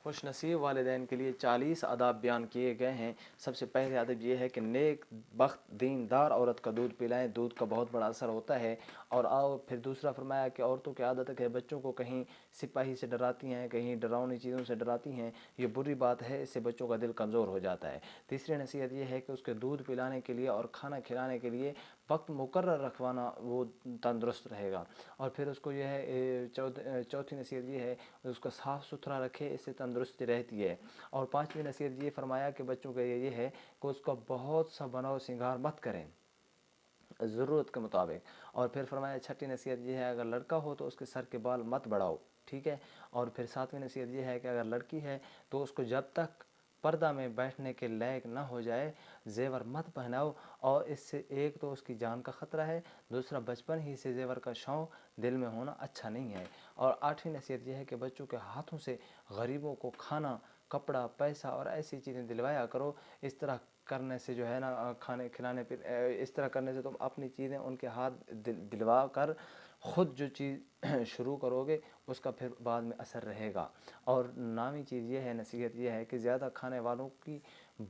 خوش نصیب والدین کے لیے 40 آداب بیان کیے گئے ہیں۔ سب سے پہلے ادب یہ ہے کہ نیک بخت دیندار عورت کا دودھ پلائیں، دودھ کا بہت بڑا اثر ہوتا ہے۔ اور پھر دوسرا فرمایا کہ عورتوں کی عادت ہے بچوں کو کہیں سپاہی سے ڈراتی ہیں، کہیں ڈراؤنی چیزوں سے ڈراتی ہیں، یہ بری بات ہے، اس سے بچوں کا دل کمزور ہو جاتا ہے۔ تیسری نصیحت یہ ہے کہ اس کے دودھ پلانے کے لیے اور کھانا کھلانے کے لیے وقت مقرر رکھوانا، وہ تندرست رہے گا۔ اور پھر اس کو یہ ہے چوتھی نصیحت یہ ہے اس کو صاف ستھرا رکھے، اس سے تندرستی رہتی ہے۔ اور پانچویں نصیحت یہ فرمایا کہ بچوں کے لیے یہ ہے کہ اس کا بہت سا بناؤ سنگار مت کریں، ضرورت کے مطابق۔ اور پھر فرمایا چھٹی نصیحت یہ ہے اگر لڑکا ہو تو اس کے سر کے بال مت بڑھاؤ، ٹھیک ہے۔ اور پھر ساتویں نصیحت یہ ہے کہ اگر لڑکی ہے تو اس کو جب تک پردہ میں بیٹھنے کے لائق نہ ہو جائے زیور مت پہناؤ، اور اس سے ایک تو اس کی جان کا خطرہ ہے، دوسرا بچپن ہی سے زیور کا شوق دل میں ہونا اچھا نہیں ہے۔ اور آٹھویں نصیحت یہ ہے کہ بچوں کے ہاتھوں سے غریبوں کو کھانا، کپڑا، پیسہ اور ایسی چیزیں دلوایا کرو۔ اس طرح کرنے سے جو ہے نا کھانے کھلانے پہ اس طرح کرنے سے تم اپنی چیزیں ان کے ہاتھ دلوا کر خود جو چیز شروع کرو گے اس کا پھر بعد میں اثر رہے گا۔ اور نامی چیز یہ ہے، نصیحت یہ ہے کہ زیادہ کھانے والوں کی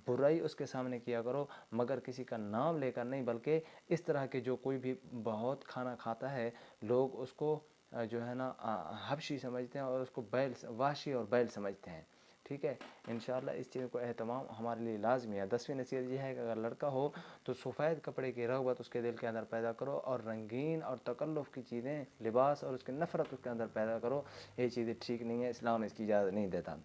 برائی اس کے سامنے کیا کرو، مگر کسی کا نام لے کر نہیں، بلکہ اس طرح کے جو کوئی بھی بہت کھانا کھاتا ہے لوگ اس کو جو ہے نا حبشی سمجھتے ہیں اور اس کو بیل، وحشی اور بیل سمجھتے ہیں، ٹھیک ہے۔ انشاءاللہ اس چیز کو اہتمام ہمارے لیے لازمی ہے۔ 10ویں نصیحت یہ ہے کہ اگر لڑکا ہو تو سفید کپڑے کی رغبت اس کے دل کے اندر پیدا کرو، اور رنگین اور تکلف کی چیزیں، لباس اور اس کی نفرت اس کے اندر پیدا کرو، یہ چیزیں ٹھیک نہیں ہے، اسلام اس کی اجازت نہیں دیتا۔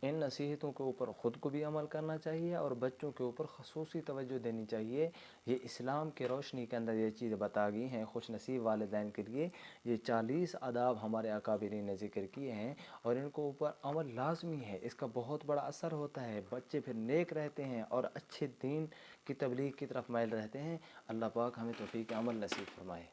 ان نصیحتوں کے اوپر خود کو بھی عمل کرنا چاہیے اور بچوں کے اوپر خصوصی توجہ دینی چاہیے۔ یہ اسلام کی روشنی کے اندر یہ چیزیں بتا گئی ہیں خوش نصیب والدین کے لیے۔ یہ 40 آداب ہمارے اکابرین نے ذکر کیے ہیں اور ان کو اوپر عمل لازمی ہے، اس کا بہت بڑا اثر ہوتا ہے، بچے پھر نیک رہتے ہیں اور اچھے دین کی تبلیغ کی طرف مائل رہتے ہیں۔ اللہ پاک ہمیں توفیق عمل نصیب فرمائے۔